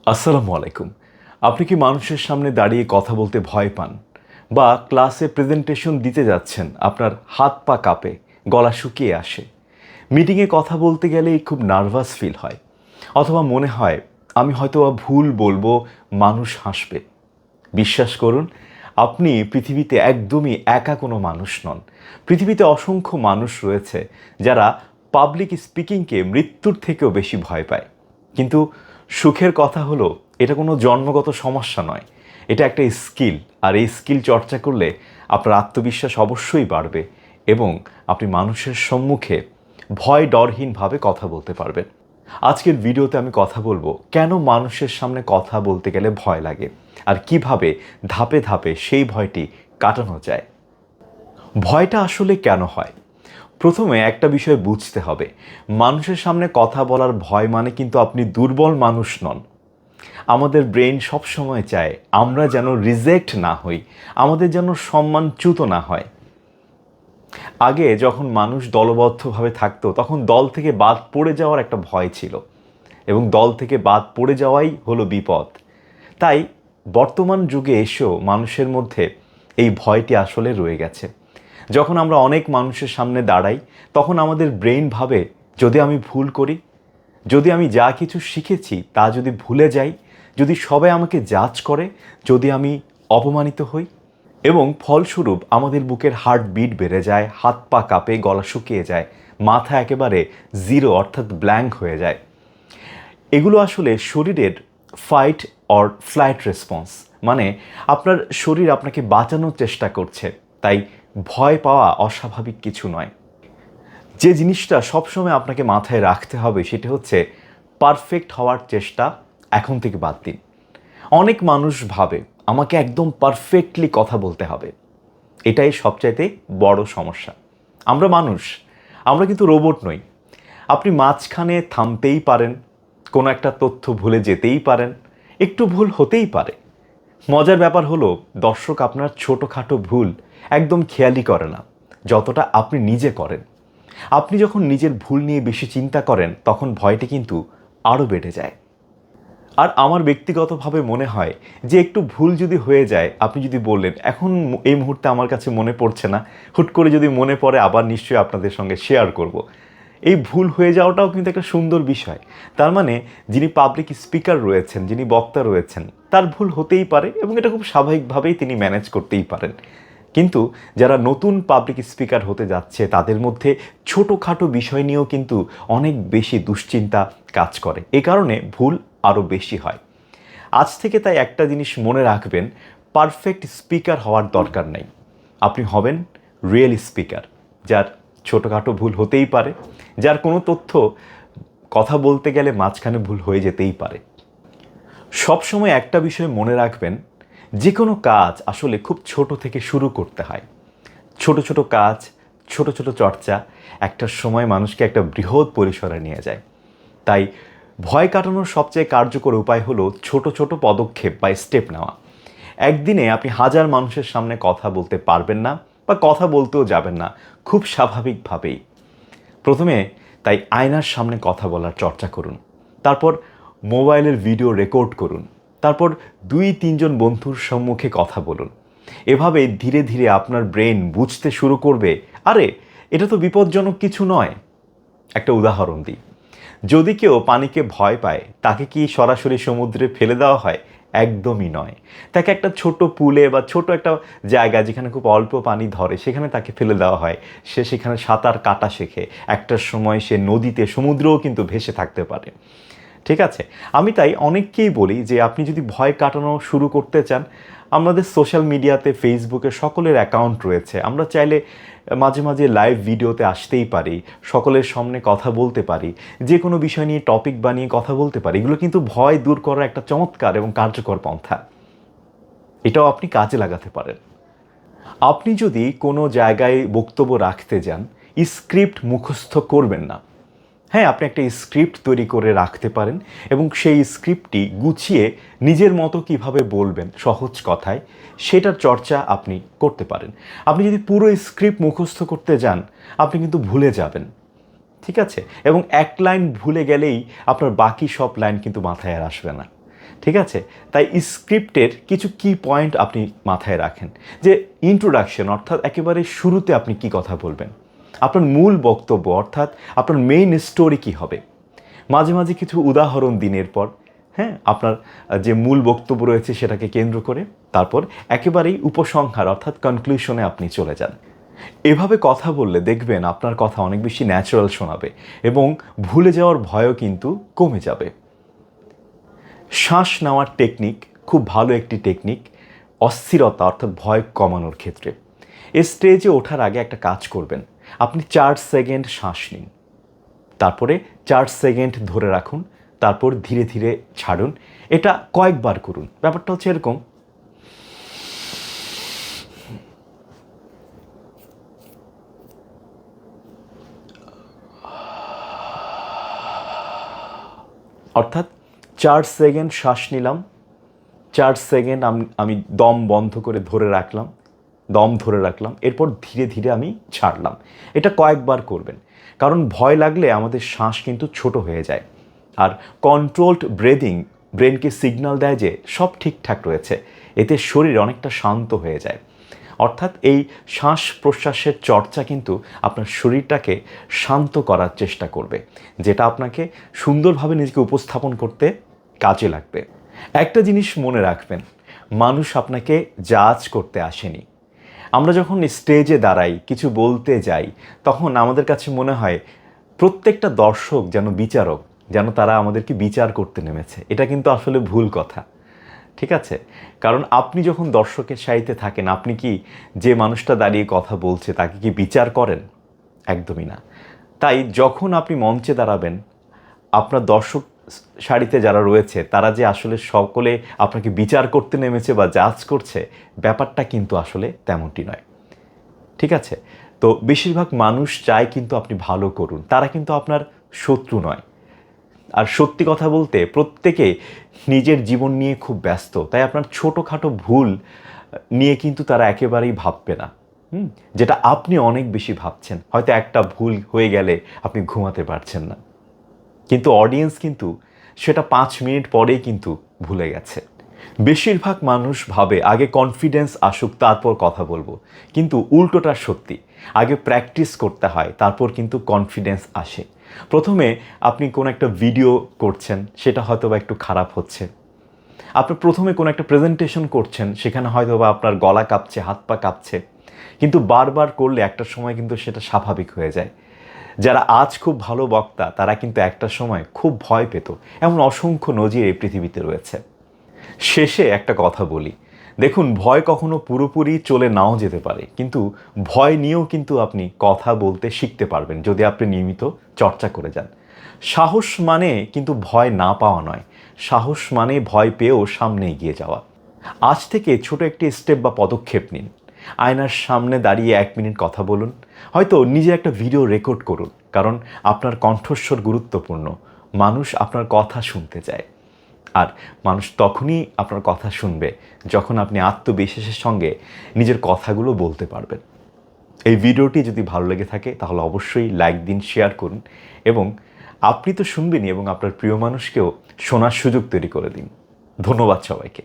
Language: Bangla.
আসসালামু আলাইকুম। আপনি কি মানুষের সামনে দাঁড়িয়ে কথা বলতে ভয় পান? বা ক্লাসে প্রেজেন্টেশন দিতে যাচ্ছেন, আপনার হাত পা কাঁপে, গলা শুকিয়ে আসে? মিটিংয়ে কথা বলতে গেলেই খুব নার্ভাস ফিল হয়। অথবা মনে হয় আমি হয়তোবা ভুল বলবো, মানুষ হাসবে। বিশ্বাস করুন, আপনি পৃথিবীতে একদমই একা কোনো মানুষ নন। পৃথিবীতে অসংখ্য মানুষ রয়েছে যারা পাবলিক স্পিকিংকে মৃত্যুর থেকেও বেশি ভয় পায়। কিন্তু সুখের কথা হলো, এটা কোনো জন্মগত সমস্যা নয়, এটা একটা স্কিল। আর এই স্কিল চর্চা করলে আপনার আত্মবিশ্বাস অবশ্যই বাড়বে এবং আপনি মানুষের সম্মুখে ভয় ডরহীনভাবে কথা বলতে পারবেন। আজকের ভিডিওতে আমি কথা বলবো কেন মানুষের সামনে কথা বলতে গেলে ভয় লাগে আর কিভাবে ধাপে ধাপে সেই ভয়টি কাটানো যায়। ভয়টা আসলে কেন হয়? প্রথমে একটা বিষয় বুঝতে হবে, মানুষের সামনে কথা বলার ভয় মানে কিন্তু আপনি দুর্বল মানুষ নন। আমাদের ব্রেন সবসময় চায় আমরা যেন রিজেক্ট না হই, আমাদের যেন সম্মানচ্যুত না হয়। আগে যখন মানুষ দলবদ্ধভাবে থাকতো তখন দল থেকে বাদ পড়ে যাওয়ার একটা ভয় ছিল এবং দল থেকে বাদ পড়ে যাওয়াই হলো বিপদ। তাই বর্তমান যুগে এসেও মানুষের মধ্যে এই ভয়টি আসলে রয়ে গেছে। যখন আমরা অনেক মানুষের সামনে দাঁড়াই তখন আমাদের ব্রেইন ভাবে, যদি আমি ভুল করি, যদি আমি যা কিছু শিখেছি তা যদি ভুলে যাই, যদি সবাই আমাকে জাজ করে, যদি আমি অপমানিত হই, এবং ফলস্বরূপ আমাদের বুকের হার্টবিট বেড়ে যায়, হাত পা কাঁপে, গলা শুকিয়ে যায়, মাথা একেবারে জিরো অর্থাৎ ব্ল্যাঙ্ক হয়ে যায়। এগুলো আসলে শরীরের ফাইট অর ফ্লাইট রেসপন্স, মানে আপনার শরীর আপনাকে বাঁচানোর চেষ্টা করছে। তাই ভয় পাওয়া অস্বাভাবিক কিছু নয়। যে জিনিসটা সবসময় আপনাকে মাথায় রাখতে হবে সেটা হচ্ছে পারফেক্ট হওয়ার চেষ্টা এখন থেকে বাদ দিন। অনেক মানুষ ভাবে আমাকে একদম পারফেক্টলি কথা বলতে হবে। এটাই সবচাইতে বড় সমস্যা। আমরা মানুষ, আমরা কিন্তু রোবট নই। আপনি মাঝখানে থামতেই পারেন, কোনো একটা তথ্য ভুলে যেতেই পারেন, একটু ভুল হতেই পারে। মজার ব্যাপার হলো, দর্শক আপনার ছোটোখাটো ভুল একদম খেয়ালই করে না যতটা আপনি নিজে করেন। আপনি যখন নিজের ভুল নিয়ে বেশি চিন্তা করেন তখন ভয়টি কিন্তু আরও বেড়ে যায়। আর আমার ব্যক্তিগতভাবে মনে হয় যে একটু ভুল যদি হয়ে যায়, আপনি যদি বললেন এখন এই মুহূর্তে আমার কাছে মনে পড়ছে না, হুট করে যদি মনে পড়ে আবার নিশ্চয়ই আপনাদের সঙ্গে শেয়ার করব। এই ভুল হয়ে যাওয়াটাও কিন্তু একটা সুন্দর বিষয়। তার মানে যিনি পাবলিক স্পিকার রয়েছেন, যিনি বক্তা রয়েছেন, তার ভুল হতেই পারে এবং এটা খুব স্বাভাবিকভাবেই তিনি ম্যানেজ করতেই পারেন। কিন্তু যারা নতুন পাবলিক স্পিকার হতে যাচ্ছে তাদের মধ্যে ছোটোখাটো বিষয় নিয়েও কিন্তু অনেক বেশি দুশ্চিন্তা কাজ করে। এ কারণে ভুল আরও বেশি হয়। আজ থেকে তাই একটা জিনিস মনে রাখবেন, পারফেক্ট স্পিকার হওয়ার দরকার নেই। আপনি হবেন রিয়েল স্পিকার, যার ছোটোখাটো ভুল হতেই পারে, যার কোনো তথ্য কথা বলতে গেলে মাঝখানে ভুল হয়ে যেতেই পারে। সবসময় একটা বিষয় মনে রাখবেন, যে কোনো কাজ আসলে খুব ছোট থেকে শুরু করতে হয়। ছোট ছোট কাজ, ছোট ছোট চর্চা একটা সময় মানুষকে একটা বৃহৎ পরিসরে নিয়ে যায়। তাই ভয় কাটানোর সবচেয়ে কার্যকর উপায় হলো ছোট ছোট পদক্ষেপ বা স্টেপ নেওয়া। একদিনে আপনি হাজার মানুষের সামনে কথা বলতে পারবেন না বা কথা বলতেও যাবেন না, খুব স্বাভাবিকভাবেই। প্রথমে তাই আয়নার সামনে কথা বলার চর্চা করুন, তারপর মোবাইলের ভিডিও রেকর্ড করুন, তারপর 2-3 জন বন্ধুর সম্মুখে কথা বলুন। এভাবে ধীরে ধীরে আপনার ব্রেন বুঝতে শুরু করবে, আরে এটা তো বিপজ্জনক কিছু নয়। একটা উদাহরণ দিই, যদি কেউ পানিকে ভয় পায় তাকে কি সরাসরি সমুদ্রে ফেলে দেওয়া হয়? একদমই নয়। তাকে একটা ছোট পুলে বা ছোট একটা জায়গা যেখানে খুব অল্প পানি ধরে সেখানে তাকে ফেলে দেওয়া হয়। সে সেখানে সাঁতার কাটা শেখে, একটা সময় সে নদীতে, সমুদ্রেও কিন্তু ভেসে থাকতে পারে। ঠিক আছে? আমি তাই অনেককেই বলি যে আপনি যদি ভয় কাটানো শুরু করতে চান, আমাদের সোশ্যাল মিডিয়াতে ফেসবুকে সকলের অ্যাকাউন্ট রয়েছে। আমরা চাইলে মাঝে মাঝে লাইভ ভিডিওতে আসতেই পারি, সকলের সামনে কথা বলতে পারি, যে কোনো বিষয় নিয়ে টপিক বানিয়ে কথা বলতে পারি। এগুলো কিন্তু ভয় দূর করার একটা চমৎকার এবং কার্যকর পন্থা। এটাও আপনি কাজে লাগাতে পারেন। আপনি যদি কোনো জায়গায় বক্তব্য রাখতে যান, স্ক্রিপ্ট মুখস্থ করবেন না। হ্যাঁ, আপনি একটা স্ক্রিপ্ট তৈরি করে রাখতে পারেন এবং সেই স্ক্রিপ্টটি গুছিয়ে নিজের মতো কিভাবে বলবেন সহজ কথায়, সেটার চর্চা আপনি করতে পারেন। আপনি যদি পুরো স্ক্রিপ্ট মুখস্থ করতে যান, আপনি কিন্তু ভুলে যাবেন। ঠিক আছে? এবং এক লাইন ভুলে গেলেই আপনার বাকি সব লাইন কিন্তু মাথায় আর আসবে না। ঠিক আছে? তাই স্ক্রিপ্টের কিছু কি পয়েন্ট আপনি মাথায় রাখেন যে ইন্ট্রোডাকশন অর্থাৎ একেবারে শুরুতে আপনি কি কথা বলবেন, আপনার মূল বক্তব্য অর্থাৎ আপনার মেইন স্টোরি কী হবে, মাঝে মাঝে কিছু উদাহরণ দিনের পর, হ্যাঁ, আপনার যে মূল বক্তব্য রয়েছে সেটাকে কেন্দ্র করে, তারপর একেবারেই উপসংহার অর্থাৎ কনক্লুশনে আপনি চলে যান। এভাবে কথা বললে দেখবেন আপনার কথা অনেক বেশি ন্যাচারাল শোনাবে এবং ভুলে যাওয়ার ভয়ও কিন্তু কমে যাবে। শ্বাস নেওয়ার টেকনিক খুব ভালো একটি টেকনিক অস্থিরতা অর্থাৎ ভয় কমানোর ক্ষেত্রে। স্টেজে ওঠার আগে একটা কাজ করবেন, আপনি 4 সেকেন্ড শ্বাস নিন, তারপরে 4 সেকেন্ড ধরে রাখুন, তারপর ধীরে ধীরে ছাড়ুন। এটা কয়েকবার করুন। ব্যাপারটা হচ্ছে এরকম, অর্থাৎ 4 সেকেন্ড শ্বাস নিলাম, 4 সেকেন্ড আমি দম বন্ধ করে দম ধরে রাখলাম, এরপর ধীরে ধীরে আমি ছাড়লাম। এটা কয়েকবার করবেন, কারণ ভয় লাগলে আমাদের শ্বাস কিন্তু ছোট হয়ে যায়। আর কন্ট্রোলড ব্রেদিং ব্রেনকে সিগন্যাল দেয় যে সব ঠিকঠাক রয়েছে, এতে শরীর অনেকটা শান্ত হয়ে যায়। অর্থাৎ এই শ্বাস প্রশ্বাসের চর্চা কিন্তু আপনার শরীরটাকে শান্ত করার চেষ্টা করবে, যেটা আপনাকে সুন্দরভাবে নিজেকে উপস্থাপন করতে কাজে লাগবে। একটা জিনিস মনে রাখবেন, মানুষ আপনাকে জাজ করতে আসেনি। আমরা যখন স্টেজে দাঁড়াই, কিছু বলতে যাই, তখন আমাদের কাছে মনে হয় প্রত্যেকটা দর্শক যেন বিচারক, যেন তারা আমাদেরকে বিচার করতে নেমেছে। এটা কিন্তু আসলে ভুল কথা, ঠিক আছে? কারণ আপনি যখন দর্শকের সারিতে থাকেন, আপনি কি যে মানুষটা দাঁড়িয়ে কথা বলছে তাকে কি বিচার করেন? একদমই না। তাই যখন আপনি মঞ্চে দাঁড়াবেন, আপনার দর্শক সারিতে যারা রয়েছে তারা যে আসলে সকলে আপনাকে বিচার করতে নেমেছে বা জাজ করছে, ব্যাপারটা কিন্তু আসলে তেমনটি নয়, ঠিক আছে? তো বেশিরভাগ মানুষ চায় কিন্তু আপনি ভালো করুন, তারা কিন্তু আপনার শত্রু নয়। আর সত্যি কথা বলতে প্রত্যেকে নিজের জীবন নিয়ে খুব ব্যস্ত, তাই আপনার ছোটোখাটো ভুল নিয়ে কিন্তু তারা একেবারেই ভাববে না, যেটা আপনি অনেক বেশি ভাবছেন। হয়তো একটা ভুল হয়ে গেলে আপনি ঘুমাতে পারছেন না, কিন্তু অডিয়েন্স কিন্তু সেটা 5 মিনিট পরেই কিন্তু ভুলে গেছে। বেশিরভাগ মানুষ ভাবে আগে কনফিডেন্স আসুক তারপর কথা বলবো, কিন্তু উল্টোটা সত্যি। আগে প্র্যাকটিস করতে হয়, তারপর কিন্তু কনফিডেন্স আসে। প্রথমে আপনি কোনো একটা ভিডিও করছেন, সেটা হয়তো বা একটু খারাপ হচ্ছে। আপনি প্রথমে কোনো একটা প্রেজেন্টেশন করছেন, সেখানে হয়তো বা আপনার গলা কাঁপছে, হাত পা কাঁপছে, কিন্তু বারবার করলে একটা সময় কিন্তু সেটা স্বাভাবিক হয়ে যায়। যারা আজ খুব ভালো বক্তা, তারা কিন্তু একটা সময় খুব ভয় পেত। এমন অসংখ্য নজির এই পৃথিবীতে রয়েছে। শেষে একটা কথা বলি, দেখুন, ভয় কখনো পুরোপুরি চলে নাও যেতে পারে, কিন্তু ভয় নিয়েও কিন্তু আপনি কথা বলতে শিখতে পারবেন যদি আপনি নিয়মিত চর্চা করে যান। সাহস মানে কিন্তু ভয় না পাওয়া নয়, সাহস মানে ভয় পেয়েও সামনে এগিয়ে যাওয়া। আজ থেকে ছোট একটি স্টেপ বা পদক্ষেপ নিন। আয়নার সামনে দাঁড়িয়ে 1 মিনিট কথা বলুন, হয়তো নিজে একটা ভিডিও রেকর্ড করুন, কারণ আপনার কণ্ঠস্বর গুরুত্বপূর্ণ। মানুষ আপনার কথা শুনতে চায়, আর মানুষ তখনই আপনার কথা শুনবে যখন আপনি আত্মবিশ্বাসের সঙ্গে নিজের কথাগুলো বলতে পারবেন। এই ভিডিওটি যদি ভালো লেগে থাকে তাহলে অবশ্যই লাইক দিন, শেয়ার করুন, এবং আপনি তো শুনবেনই এবং আপনার প্রিয় মানুষকেও শোনার সুযোগ তৈরি করে দিন। ধন্যবাদ সবাইকে।